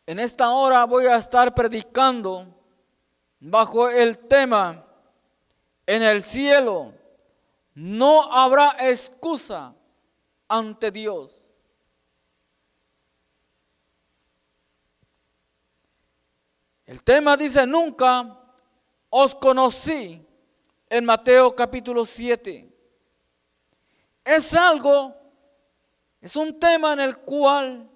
En esta hora voy a estar predicando bajo el tema: en el cielo no habrá excusa ante Dios. El tema dice: nunca os conocí, en Mateo capítulo 7. Es un tema en el cual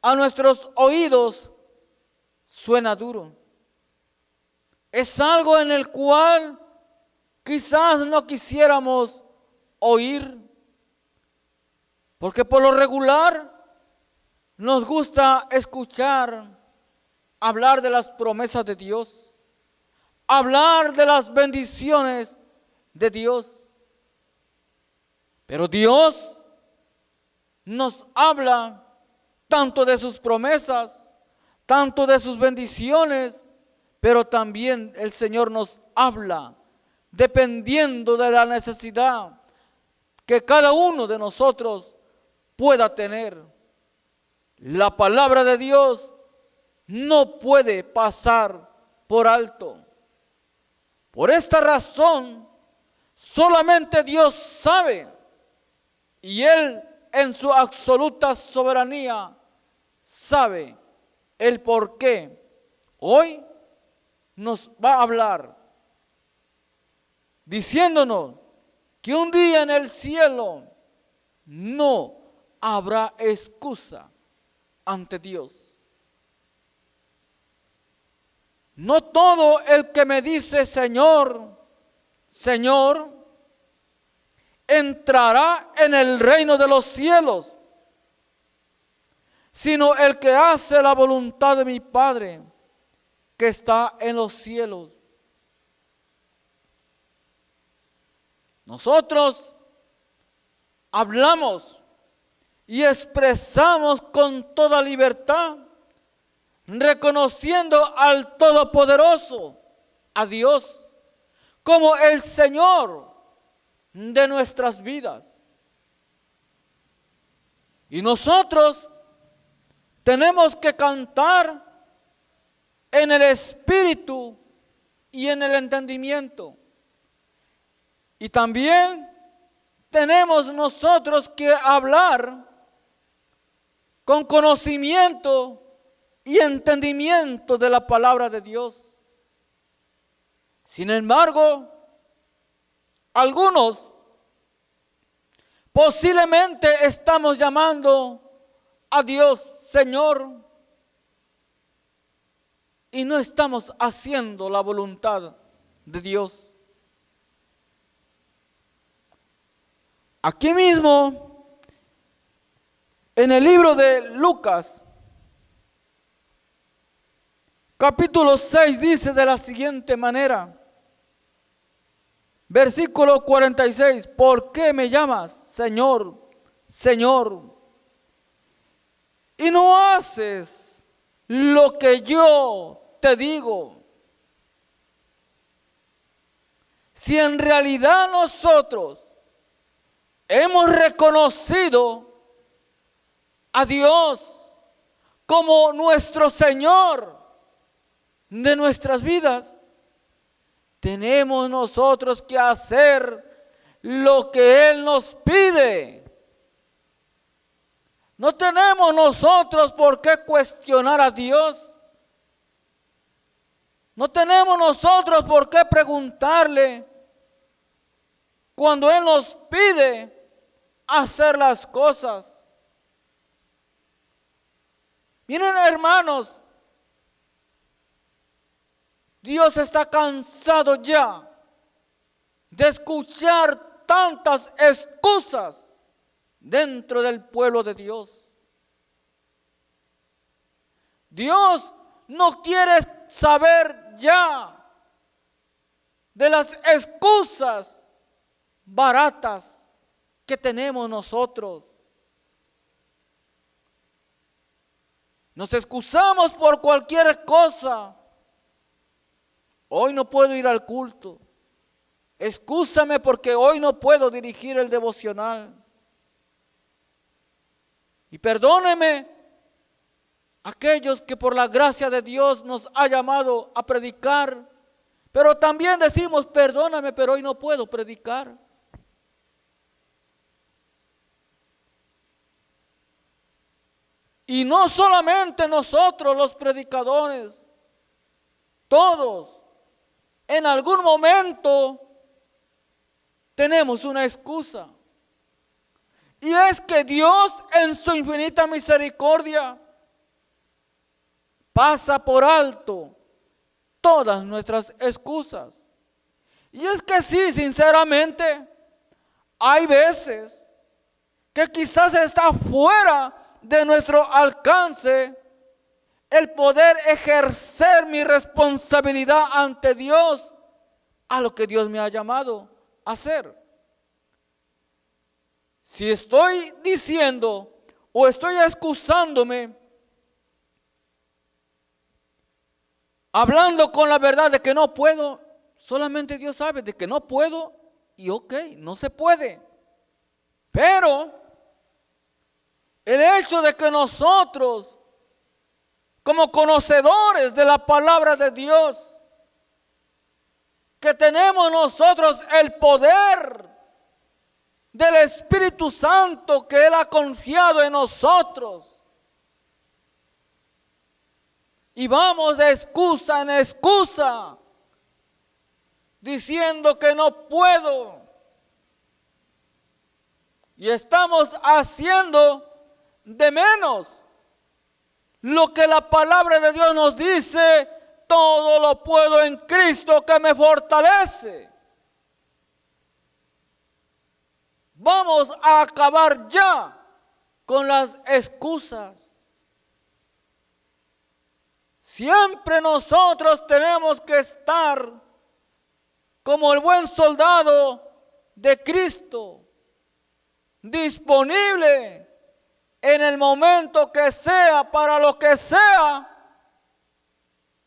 a nuestros oídos suena duro. Es algo en el cual quizás no quisiéramos oír, porque por lo regular nos gusta escuchar hablar de las promesas de Dios, hablar de las bendiciones de Dios. Pero Dios nos habla tanto de sus promesas, tanto de sus bendiciones, pero también el Señor nos habla dependiendo de la necesidad que cada uno de nosotros pueda tener. La palabra de Dios no puede pasar por alto. Por esta razón, solamente Dios sabe, y Él en su absoluta soberanía sabe el por qué hoy nos va a hablar, diciéndonos que un día en el cielo no habrá excusa ante Dios. No todo el que me dice Señor, Señor, entrará en el reino de los cielos, sino el que hace la voluntad de mi Padre que está en los cielos. Nosotros hablamos y expresamos con toda libertad, reconociendo al Todopoderoso, a Dios, como el Señor de nuestras vidas. Y nosotros tenemos que cantar en el espíritu y en el entendimiento. Y también tenemos nosotros que hablar con conocimiento y entendimiento de la palabra de Dios. Sin embargo, algunos posiblemente estamos llamando a Dios Señor y no estamos haciendo la voluntad de Dios. Aquí mismo, en el libro de Lucas, capítulo 6, dice de la siguiente manera, versículo 46, ¿por qué me llamas Señor, Señor, y no haces lo que yo te digo? Si en realidad nosotros hemos reconocido a Dios como nuestro Señor de nuestras vidas, tenemos nosotros que hacer lo que Él nos pide. No tenemos nosotros por qué cuestionar a Dios. No tenemos nosotros por qué preguntarle cuando Él nos pide hacer las cosas. Miren, hermanos, Dios está cansado ya de escuchar tantas excusas dentro del pueblo de Dios. Dios no quiere saber ya de las excusas baratas que tenemos nosotros. Nos excusamos por cualquier cosa. Hoy no puedo ir al culto. Excúsame porque hoy no puedo dirigir el devocional. Y perdóneme aquellos que por la gracia de Dios nos ha llamado a predicar, pero también decimos, perdóname, pero hoy no puedo predicar. Y no solamente nosotros los predicadores, todos en algún momento tenemos una excusa. Y es que Dios en su infinita misericordia pasa por alto todas nuestras excusas. Y es que sí, sinceramente, hay veces que quizás está fuera de nuestro alcance el poder ejercer mi responsabilidad ante Dios a lo que Dios me ha llamado a hacer. Si estoy diciendo o estoy excusándome, hablando con la verdad de que no puedo, solamente Dios sabe de que no puedo y ok, no se puede. Pero el hecho de que nosotros, como conocedores de la palabra de Dios, que tenemos nosotros el poder del Espíritu Santo que Él ha confiado en nosotros, y vamos de excusa en excusa, diciendo que no puedo, y estamos haciendo de menos lo que la palabra de Dios nos dice: todo lo puedo en Cristo que me fortalece. Vamos a acabar ya con las excusas. Siempre nosotros tenemos que estar como el buen soldado de Cristo, disponible en el momento que sea, para lo que sea,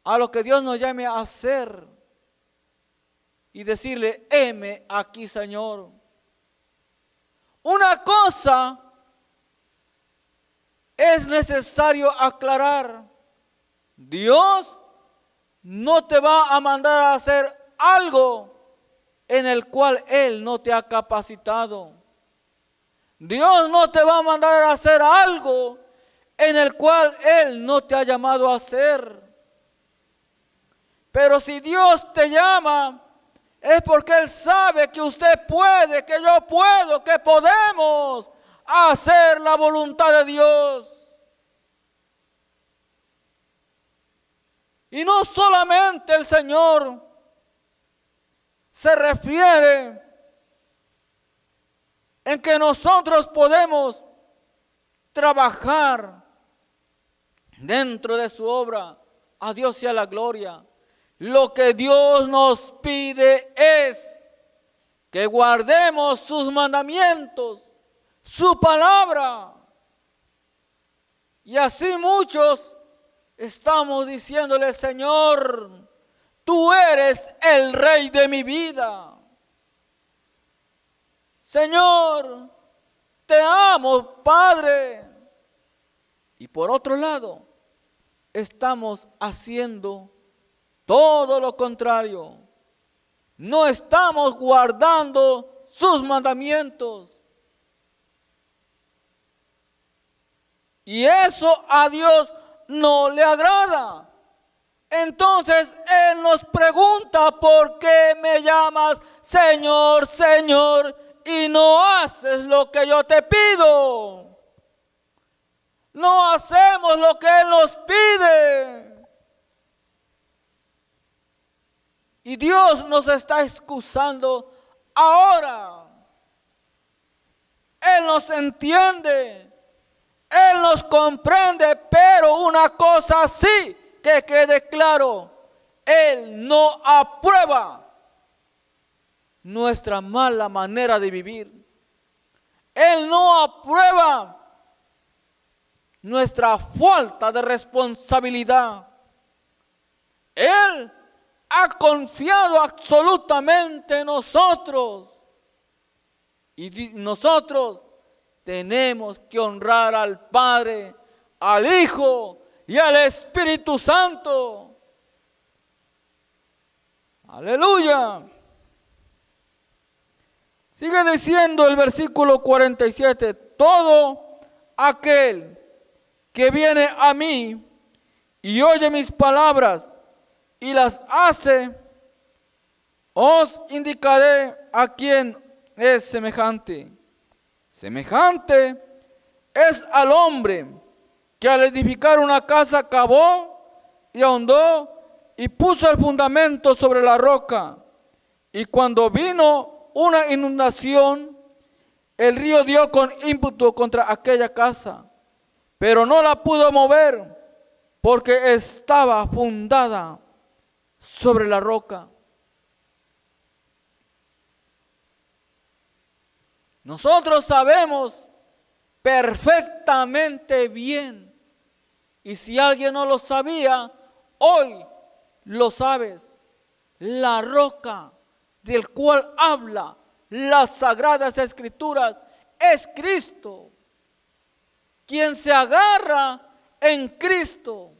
a lo que Dios nos llame a hacer, y decirle: heme aquí, Señor. Una cosa es necesario aclarar: Dios no te va a mandar a hacer algo en el cual Él no te ha capacitado. Dios no te va a mandar a hacer algo en el cual Él no te ha llamado a hacer. Pero si Dios te llama, es porque Él sabe que usted puede, que yo puedo, que podemos hacer la voluntad de Dios. Y no solamente el Señor se refiere en que nosotros podemos trabajar dentro de su obra. A Dios sea la gloria. Lo que Dios nos pide es que guardemos sus mandamientos, su palabra. Y así muchos estamos diciéndole: Señor, tú eres el Rey de mi vida. Señor, te amo, Padre. Y por otro lado, estamos haciendo todo lo contrario. No estamos guardando sus mandamientos. Y eso a Dios no le agrada. Entonces Él nos pregunta: ¿por qué me llamas Señor, Señor, y no haces lo que yo te pido? No hacemos lo que Él nos pide. Y Dios nos está excusando ahora. Él nos entiende, Él nos comprende, pero una cosa sí que quede claro: Él no aprueba nuestra mala manera de vivir. Él no aprueba nuestra falta de responsabilidad. Él ha confiado absolutamente en nosotros. Y nosotros tenemos que honrar al Padre, al Hijo y al Espíritu Santo. Aleluya. Sigue diciendo el versículo 47, todo aquel que viene a mí y oye mis palabras y las hace, os indicaré a quién es semejante. Semejante es al hombre que al edificar una casa cavó y ahondó y puso el fundamento sobre la roca. Y cuando vino una inundación, el río dio con ímpetu contra aquella casa, pero no la pudo mover porque estaba fundada sobre la roca. Nosotros sabemos perfectamente bien, y si alguien no lo sabía, hoy lo sabes. La roca del cual habla las Sagradas Escrituras es Cristo. Quien se agarra en Cristo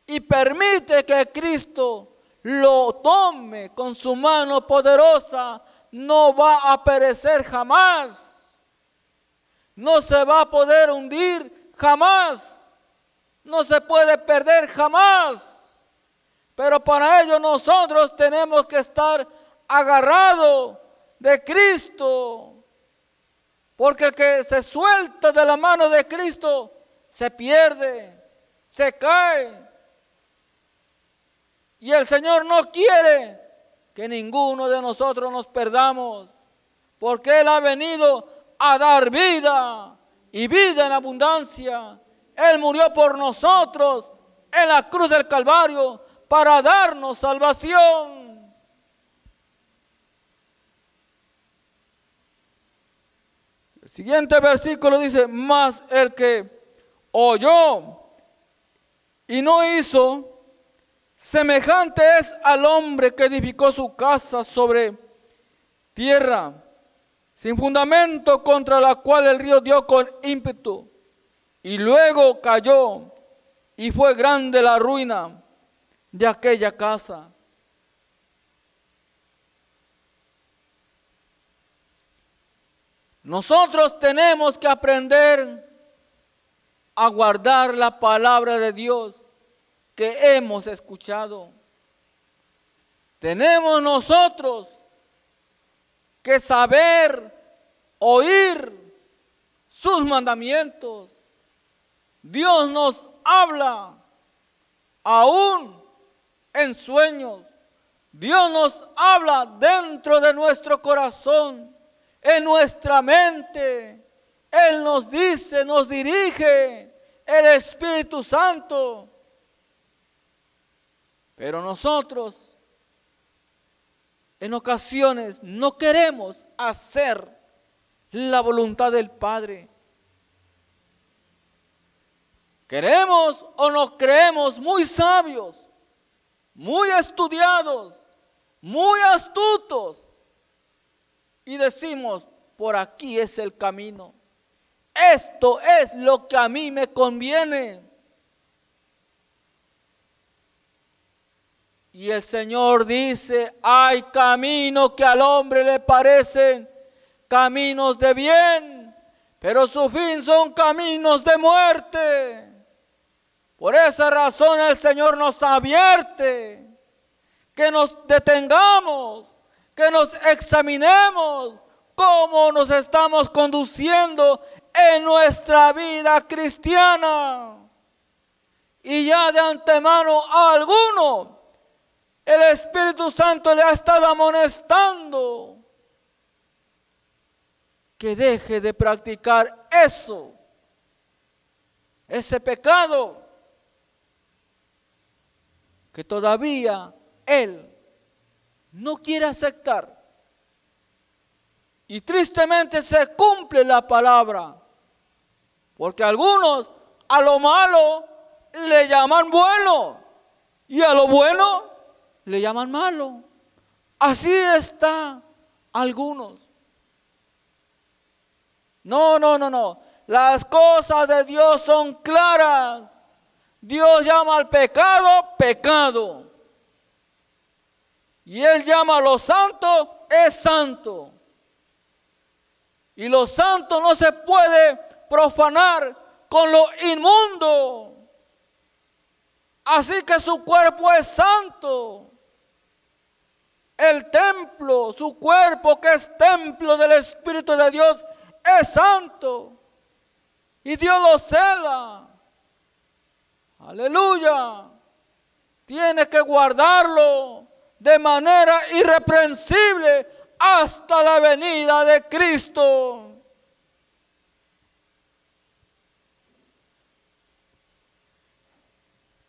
y permite que Cristo lo tome con su mano poderosa, no va a perecer jamás. No se va a poder hundir jamás. No se puede perder jamás. Pero para ello nosotros tenemos que estar agarrados de Cristo. Porque el que se suelta de la mano de Cristo se pierde, se cae. Y el Señor no quiere que ninguno de nosotros nos perdamos, porque Él ha venido a dar vida y vida en abundancia. Él murió por nosotros en la cruz del Calvario para darnos salvación. El siguiente versículo dice, mas el que oyó y no hizo, semejante es al hombre que edificó su casa sobre tierra, sin fundamento, contra la cual el río dio con ímpetu, y luego cayó, y fue grande la ruina de aquella casa. Nosotros tenemos que aprender a guardar la palabra de Dios que hemos escuchado. Tenemos nosotros que saber oír sus mandamientos. Dios nos habla aún en sueños. Dios nos habla dentro de nuestro corazón, en nuestra mente. Él nos dice, nos dirige el Espíritu Santo. Pero nosotros en ocasiones no queremos hacer la voluntad del Padre. Queremos o nos creemos muy sabios, muy estudiados, muy astutos, y decimos, por aquí es el camino. Esto es lo que a mí me conviene. Y el Señor dice, hay caminos que al hombre le parecen caminos de bien, pero su fin son caminos de muerte. Por esa razón el Señor nos advierte que nos detengamos, que nos examinemos cómo nos estamos conduciendo en nuestra vida cristiana. Y ya de antemano a alguno el Espíritu Santo le ha estado amonestando que deje de practicar eso, ese pecado que todavía él no quiere aceptar. Y tristemente se cumple la palabra, porque algunos a lo malo le llaman bueno y a lo bueno le llaman malo. Así está algunos. No, no, no, no. Las cosas de Dios son claras. Dios llama al pecado, pecado. Y Él llama a lo santo, es santo. Y lo santo no se puede profanar con lo inmundo. Así que su cuerpo es santo. El templo, su cuerpo que es templo del Espíritu de Dios, es santo. Y Dios lo cela. Aleluya. Tiene que guardarlo de manera irreprensible hasta la venida de Cristo.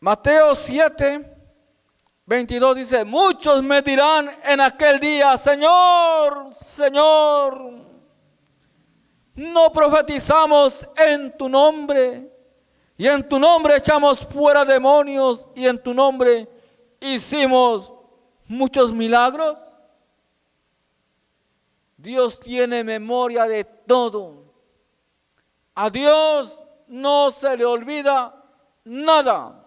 Mateo 7:22 dice: muchos me dirán en aquel día: Señor, Señor, no profetizamos en tu nombre, y en tu nombre echamos fuera demonios, y en tu nombre hicimos muchos milagros. Dios tiene memoria de todo. A Dios no se le olvida nada.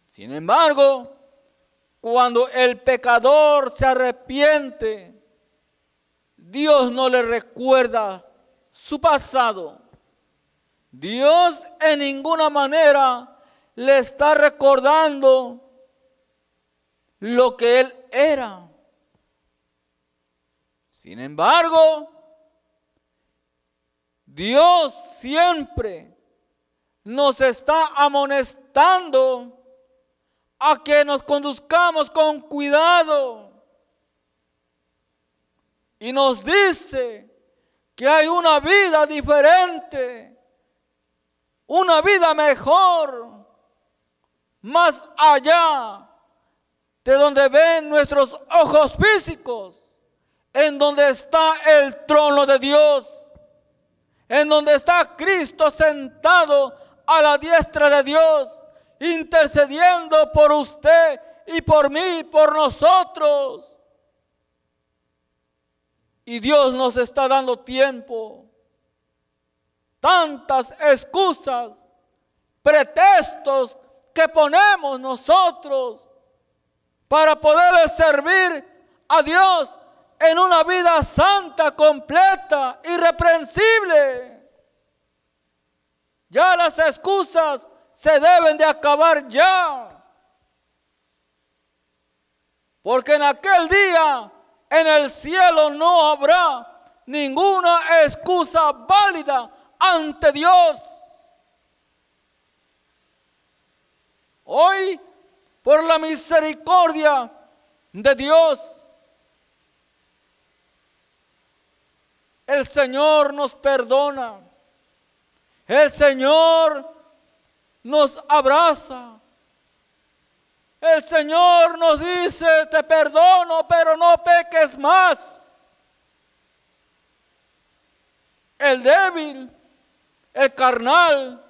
Sin embargo, cuando el pecador se arrepiente, Dios no le recuerda su pasado. Dios en ninguna manera le está recordando lo que él era. Sin embargo, Dios siempre nos está amonestando a que nos conduzcamos con cuidado. Y nos dice que hay una vida diferente, una vida mejor, más allá de donde ven nuestros ojos físicos, en donde está el trono de Dios, en donde está Cristo sentado a la diestra de Dios, intercediendo por usted y por mí, por nosotros. Y Dios nos está dando tiempo. Tantas excusas, pretextos que ponemos nosotros para poderle servir a Dios en una vida santa, completa, irreprensible. Ya las excusas se deben de acabar ya. Porque en aquel día en el cielo no habrá ninguna excusa válida ante Dios. Hoy, por la misericordia de Dios, el Señor nos perdona. El Señor nos abraza. El Señor nos dice: te perdono, pero no peques más. El débil, el carnal,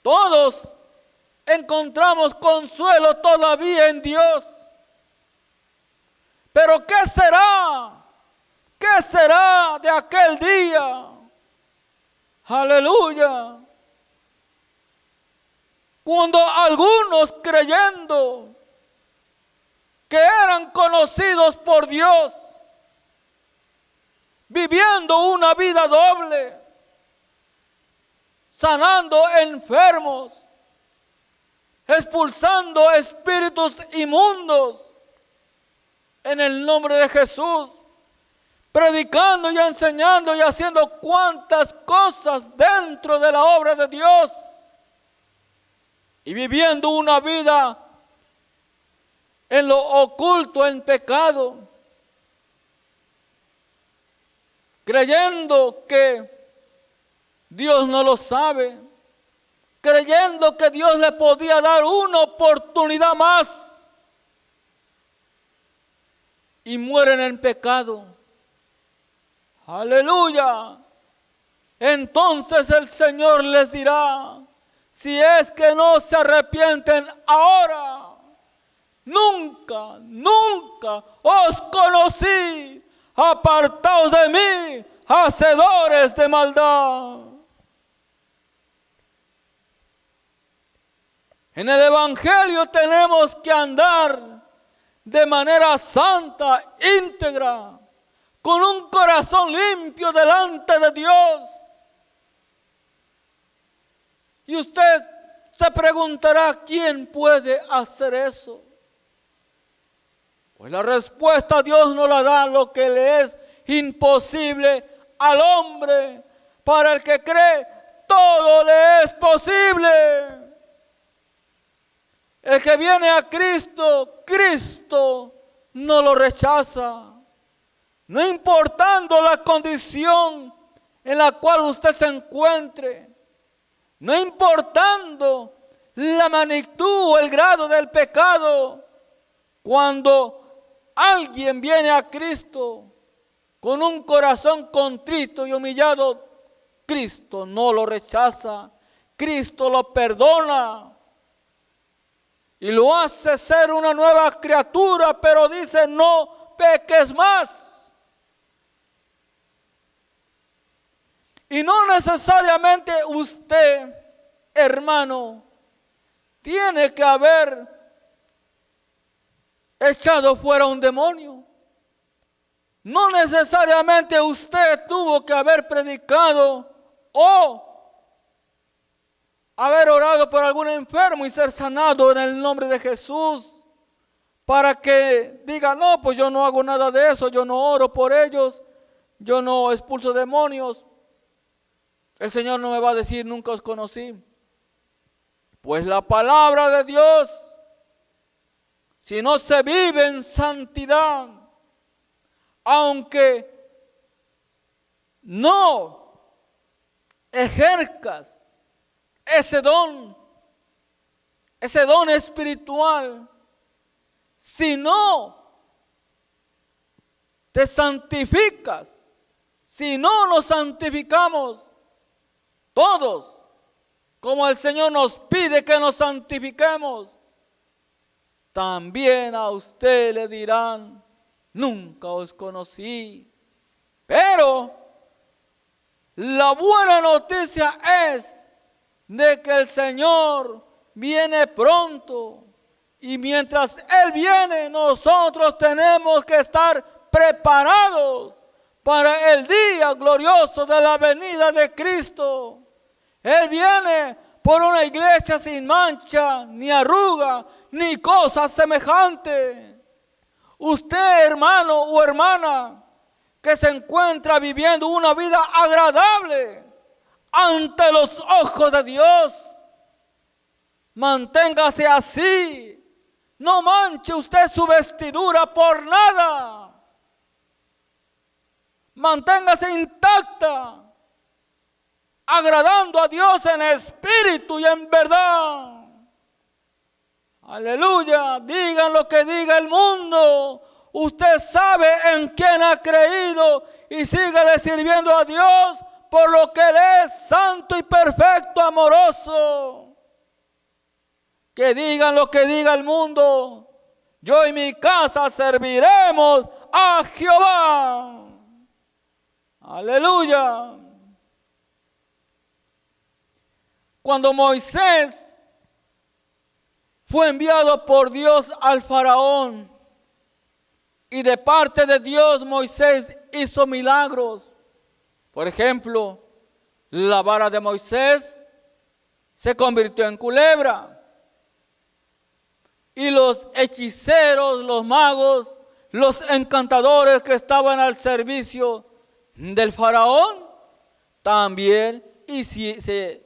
todos encontramos consuelo todavía en Dios. Pero ¿qué será? ¿Qué será de aquel día? Aleluya. Cuando algunos, creyendo que eran conocidos por Dios, viviendo una vida doble, sanando enfermos, expulsando espíritus inmundos en el nombre de Jesús, predicando y enseñando y haciendo cuantas cosas dentro de la obra de Dios, y viviendo una vida en lo oculto, en pecado, creyendo que Dios no lo sabe, creyendo que Dios le podía dar una oportunidad más, y mueren en pecado. Aleluya. Entonces el Señor les dirá: si es que no se arrepienten ahora, nunca, nunca os conocí. Apartaos de mí, hacedores de maldad. En el Evangelio tenemos que andar de manera santa, íntegra, con un corazón limpio delante de Dios. Y usted se preguntará, ¿quién puede hacer eso? Pues la respuesta Dios nos la da, lo que le es imposible al hombre. Para el que cree, todo le es posible. El que viene a Cristo, Cristo no lo rechaza. No importando la condición en la cual usted se encuentre, no importando la magnitud o el grado del pecado, cuando alguien viene a Cristo con un corazón contrito y humillado, Cristo no lo rechaza, Cristo lo perdona y lo hace ser una nueva criatura, pero dice, no peques más. Y no necesariamente usted, hermano, tiene que haber echado fuera un demonio. No necesariamente usted tuvo que haber predicado o haber orado por algún enfermo y ser sanado en el nombre de Jesús, para que diga, no, pues yo no hago nada de eso, yo no oro por ellos, yo no expulso demonios. El Señor no me va a decir, nunca os conocí. Pues la palabra de Dios, si no se vive en santidad, aunque no ejerzas ese don espiritual, si no te santificas, si no nos santificamos todos, como el Señor nos pide que nos santifiquemos, también a usted le dirán, nunca os conocí. Pero la buena noticia es de que el Señor viene pronto, y mientras Él viene, nosotros tenemos que estar preparados para el día glorioso de la venida de Cristo. Él viene por una iglesia sin mancha, ni arruga, ni cosa semejante. Usted, hermano o hermana, que se encuentra viviendo una vida agradable ante los ojos de Dios, manténgase así. No manche usted su vestidura por nada. Manténgase intacta, agradando a Dios en espíritu y en verdad. Aleluya, digan lo que diga el mundo, usted sabe en quién ha creído y síguele sirviendo a Dios por lo que Él es santo y perfecto, amoroso. Que digan lo que diga el mundo, yo y mi casa serviremos a Jehová. Aleluya. Cuando Moisés fue enviado por Dios al faraón, y de parte de Dios Moisés hizo milagros. Por ejemplo, la vara de Moisés se convirtió en culebra. Y los hechiceros, los magos, los encantadores que estaban al servicio del faraón, también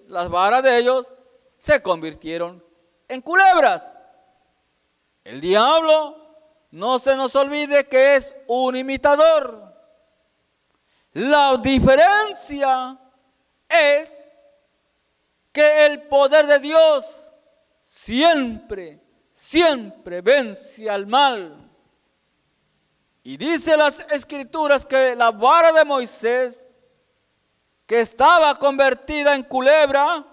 las varas de ellos se convirtieron en culebras. El diablo, no se nos olvide que es un imitador. La diferencia es que el poder de Dios siempre vence al mal. Y dice las Escrituras que la vara de Moisés, que estaba convertida en culebra,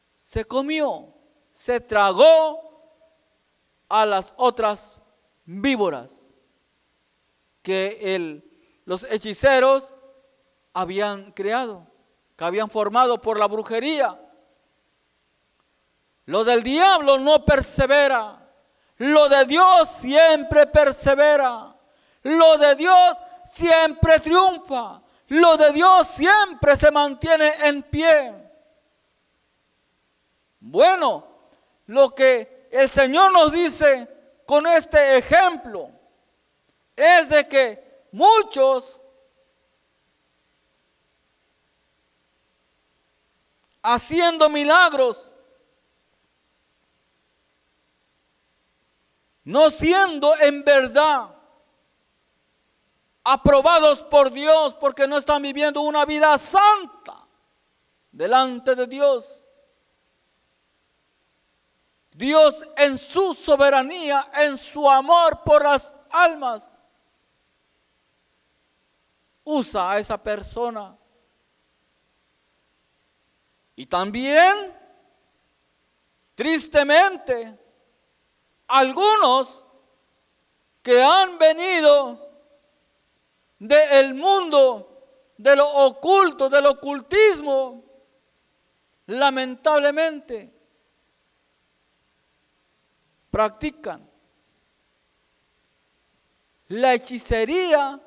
se comió, se tragó a las otras víboras que los hechiceros habían creado, que habían formado por la brujería. Lo del diablo no persevera, lo de Dios siempre persevera, lo de Dios siempre triunfa, lo de Dios siempre se mantiene en pie. Bueno, lo que el Señor nos dice con este ejemplo es de que muchos haciendo milagros, no siendo en verdad aprobados por Dios, porque no están viviendo una vida santa delante de Dios. Dios en su soberanía, en su amor por las almas, usa a esa persona. Y también, tristemente, algunos que han venido del mundo de lo oculto, del ocultismo, lamentablemente practican la hechicería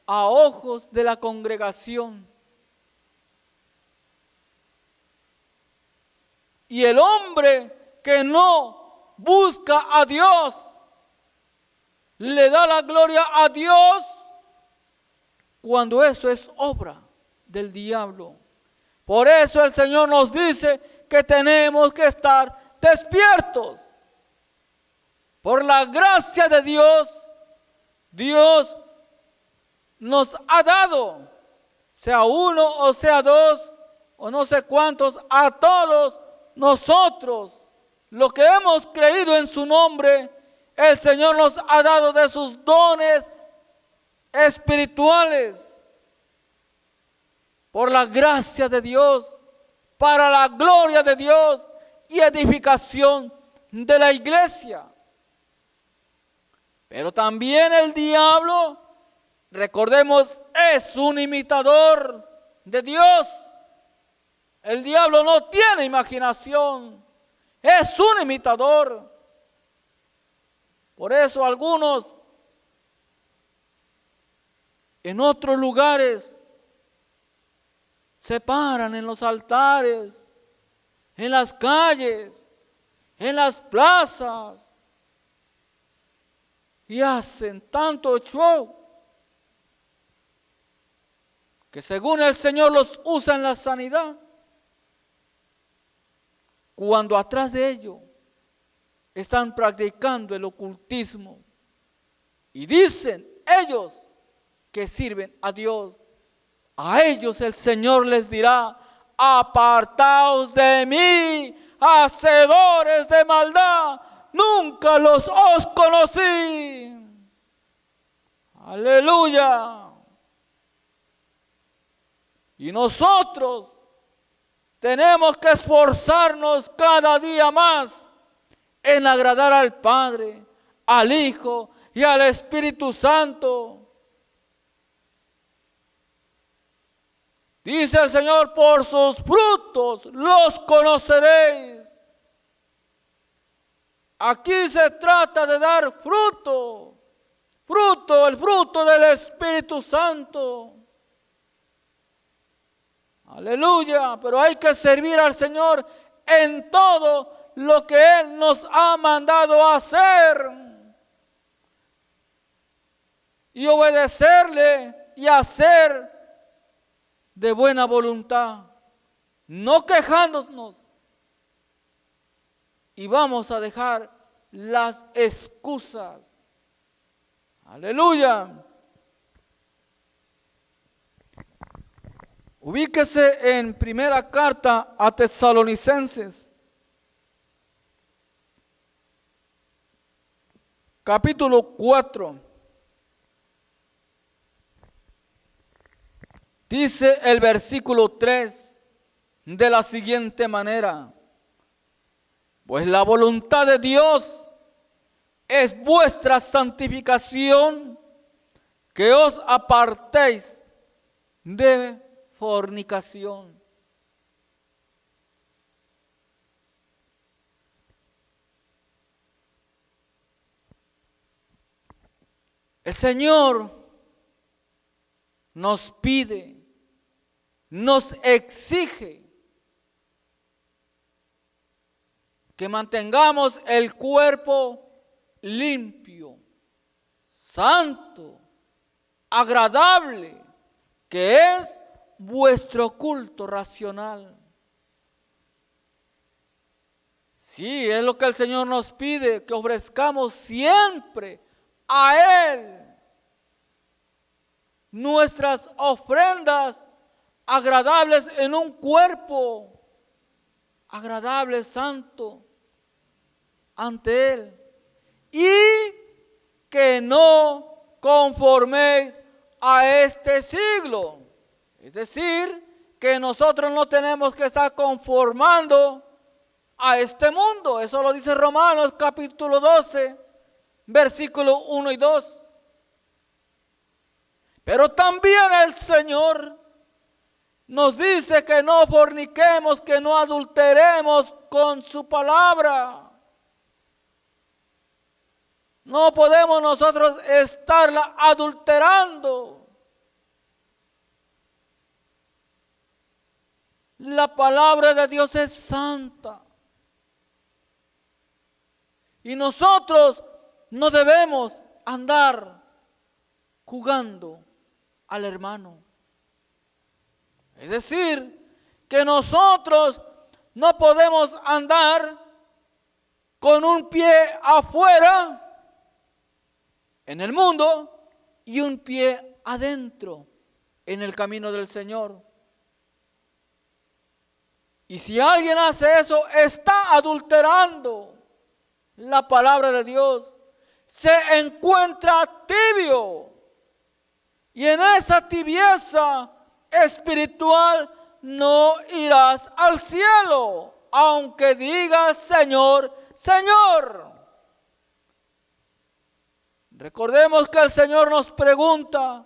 a ojos de la congregación. Y el hombre que no busca a Dios, le da la gloria a Dios cuando eso es obra del diablo. Por eso el Señor nos dice que tenemos que estar despiertos. Por la gracia de Dios, Dios nos ha dado, sea uno o sea dos, o no sé cuántos, a todos nosotros, los que hemos creído en su nombre, el Señor nos ha dado de sus dones espirituales, por la gracia de Dios, para la gloria de Dios y edificación de la iglesia. Pero también el diablo, recordemos, es un imitador de Dios. El diablo no tiene imaginación, es un imitador. Por eso algunos en otros lugares se paran en los altares, en las calles, en las plazas, y hacen tanto show que según el Señor los usa en la sanidad, cuando atrás de ello están practicando el ocultismo y dicen ellos que sirven a Dios. A ellos el Señor les dirá: apartaos de mí, hacedores de maldad, nunca los os conocí. Aleluya. Y nosotros tenemos que esforzarnos cada día más en agradar al Padre, al Hijo y al Espíritu Santo. Dice el Señor: por sus frutos los conoceréis. Aquí se trata de dar fruto, el fruto del Espíritu Santo. Aleluya, pero hay que servir al Señor en todo lo que Él nos ha mandado a hacer. Y obedecerle y hacer de buena voluntad, no quejándonos. Y vamos a dejar las excusas. Aleluya. Ubíquese en primera carta a Tesalonicenses, capítulo 4. Dice el versículo 3 de la siguiente manera: pues la voluntad de Dios es vuestra santificación que os apartéis de fornicación. El Señor nos pide, nos exige que mantengamos el cuerpo limpio, santo, agradable, que es vuestro culto racional. Sí, es lo que el Señor nos pide, que ofrezcamos siempre a Él nuestras ofrendas agradables en un cuerpo agradable, santo, ante Él. Y que no conforméis a este siglo. Es decir, que nosotros no tenemos que estar conformando a este mundo. Eso lo dice Romanos capítulo 12, versículos 1 y 2. Pero también el Señor nos dice que no forniquemos, que no adulteremos con su palabra. No podemos nosotros estarla adulterando. La palabra de Dios es santa. Y nosotros no debemos andar jugando al hermano. Es decir, que nosotros no podemos andar con un pie afuera en el mundo y un pie adentro en el camino del Señor. Y si alguien hace eso, está adulterando la palabra de Dios. Se encuentra tibio. Y en esa tibieza espiritual no irás al cielo, aunque digas Señor, Señor. Recordemos que el Señor nos pregunta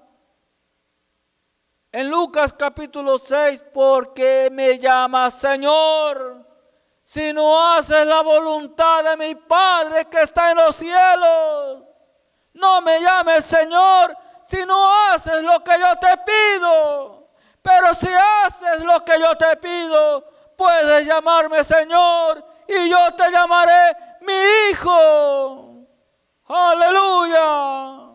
en Lucas capítulo 6, ¿por qué me llamas Señor? Si no haces la voluntad de mi Padre que está en los cielos. No me llames Señor si no haces lo que yo te pido. Pero si haces lo que yo te pido, puedes llamarme Señor y yo te llamaré mi hijo. Aleluya.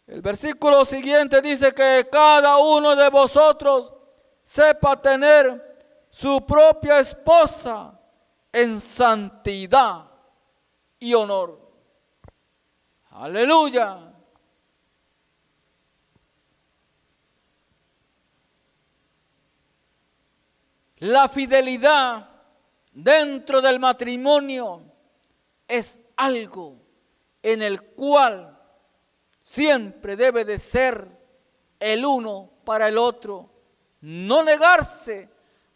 El versículo siguiente dice que cada uno de vosotros sepa tener su propia esposa en santidad y honor. Aleluya. La fidelidad dentro del matrimonio es algo en el cual siempre debe de ser el uno para el otro. No negarse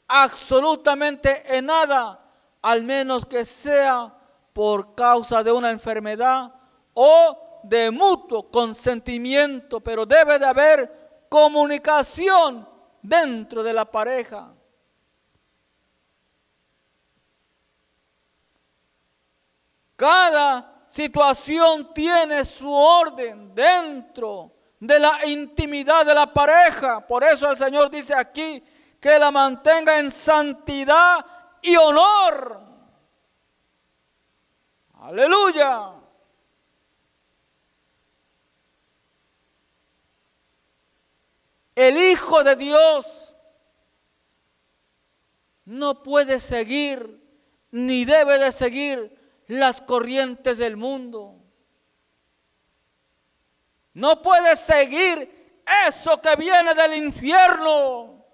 absolutamente en nada, al menos que sea por causa de una enfermedad o de mutuo consentimiento, pero debe de haber comunicación dentro de la pareja. Cada situación tiene su orden dentro de la intimidad de la pareja. Por eso el Señor dice aquí que la mantenga en santidad y honor. Aleluya. El Hijo de Dios no puede seguir ni debe de seguir las corrientes del mundo. No puede seguir eso que viene del infierno.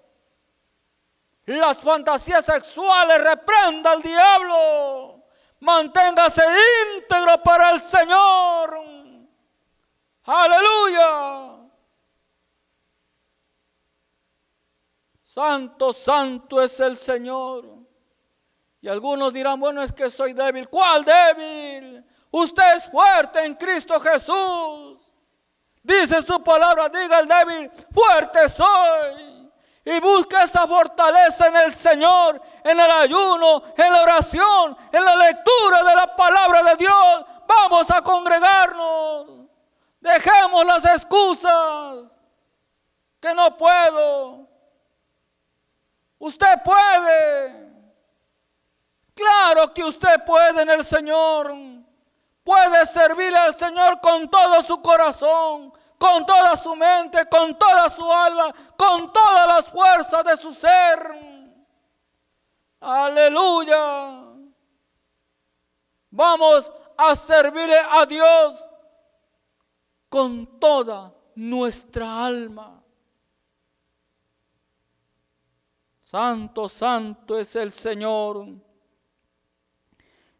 Las fantasías sexuales, reprenda al diablo. Manténgase íntegro para el Señor. Aleluya. Santo, santo es el Señor. Y algunos dirán, bueno, es que soy débil. ¿Cuál débil? Usted es fuerte en Cristo Jesús. Dice su palabra, diga el débil, fuerte soy. Y busque esa fortaleza en el Señor, en el ayuno, en la oración, en la lectura de la palabra de Dios. Vamos a congregarnos. Dejemos las excusas. Que no puedo. Usted puede. Claro que usted puede en el Señor. Puede servirle al Señor con todo su corazón, con toda su mente, con toda su alma, con todas las fuerzas de su ser. Aleluya. Vamos a servirle a Dios con toda nuestra alma. Santo, santo es el Señor.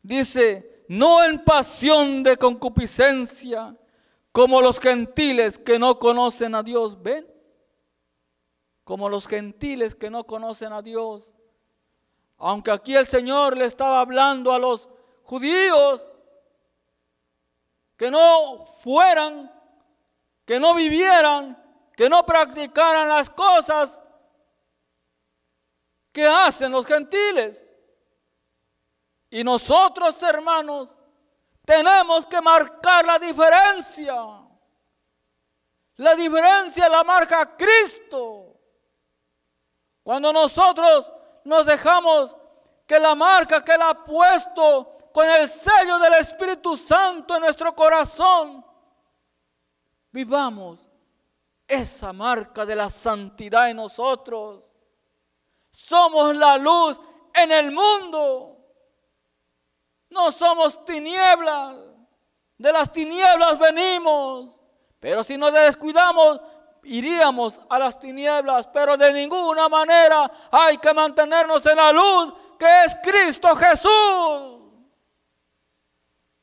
Dice, no en pasión de concupiscencia, como los gentiles que no conocen a Dios. ¿Ven? Como los gentiles que no conocen a Dios. Aunque aquí el Señor le estaba hablando a los judíos que no fueran, que no vivieran, que no practicaran las cosas que hacen los gentiles. Y nosotros, hermanos, tenemos que marcar la diferencia. La diferencia la marca Cristo. Cuando nosotros nos dejamos que la marca que Él ha puesto con el sello del Espíritu Santo en nuestro corazón, vivamos esa marca de la santidad en nosotros. Somos la luz en el mundo. No somos tinieblas. De las tinieblas venimos. Pero si nos descuidamos, iríamos a las tinieblas. Pero de ninguna manera hay que mantenernos en la luz que es Cristo Jesús.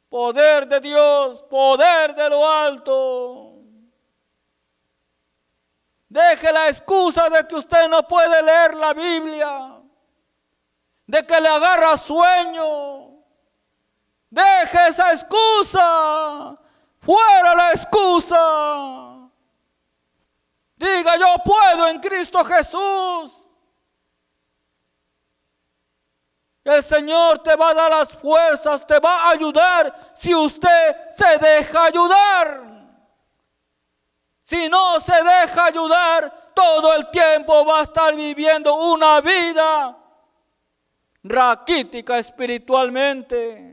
Poder de Dios, poder de lo alto. Deje la excusa de que usted no puede leer la Biblia, de que le agarra sueño. Deje esa excusa, fuera la excusa. Diga, yo puedo en Cristo Jesús. El Señor te va a dar las fuerzas, te va a ayudar si usted se deja ayudar. Si no se deja ayudar, todo el tiempo va a estar viviendo una vida raquítica espiritualmente.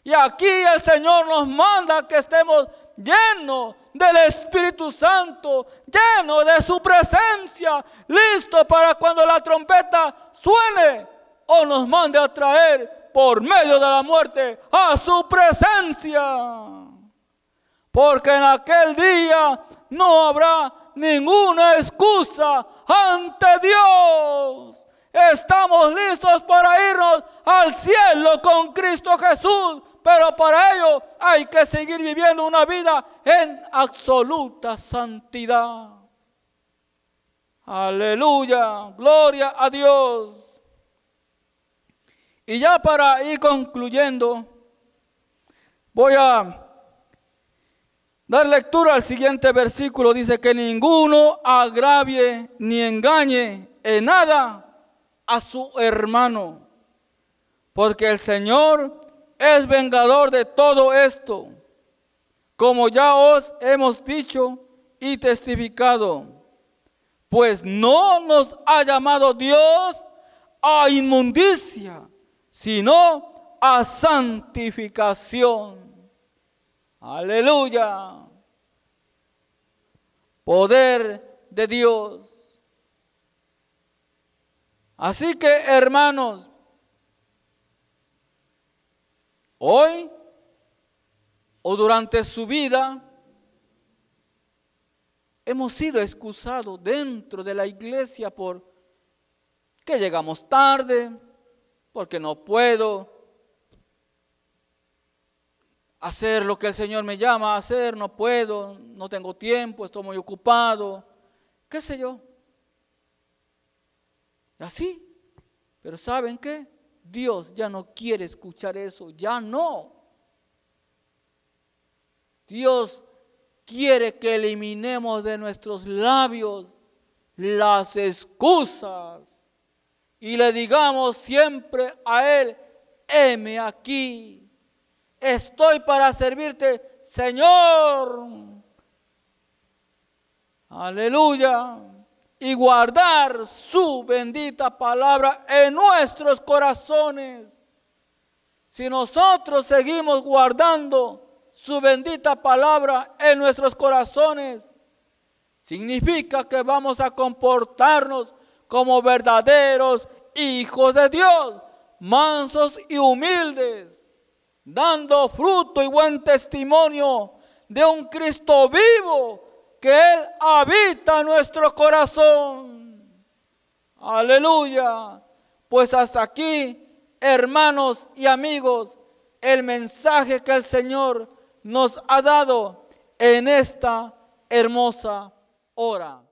Y aquí el Señor nos manda que estemos llenos del Espíritu Santo, llenos de su presencia, listos para cuando la trompeta suene o nos mande a traer por medio de la muerte a su presencia. Porque en aquel día no habrá ninguna excusa ante Dios. Estamos listos para irnos al cielo con Cristo Jesús, pero para ello hay que seguir viviendo una vida en absoluta santidad. Aleluya, gloria a Dios. Y ya para ir concluyendo, voy a dar lectura al siguiente versículo. Dice que ninguno agravie ni engañe en nada a su hermano, porque el Señor es vengador de todo esto, como ya os hemos dicho y testificado. Pues no nos ha llamado Dios a inmundicia, sino a santificación. Aleluya. Poder de Dios. Así que, hermanos, hoy o durante su vida hemos sido excusados dentro de la iglesia por que llegamos tarde, porque no puedo hacer lo que el Señor me llama a hacer, no puedo, no tengo tiempo, estoy muy ocupado, qué sé yo. Y así, pero ¿saben qué? Dios ya no quiere escuchar eso, ya no. Dios quiere que eliminemos de nuestros labios las excusas y le digamos siempre a Él: heme aquí, estoy para servirte, Señor. Aleluya. Y guardar su bendita palabra en nuestros corazones. Si nosotros seguimos guardando su bendita palabra en nuestros corazones, significa que vamos a comportarnos como verdaderos hijos de Dios, mansos y humildes, dando fruto y buen testimonio de un Cristo vivo, que Él habita en nuestro corazón. Aleluya. Pues hasta aquí, hermanos y amigos, el mensaje que el Señor nos ha dado en esta hermosa hora.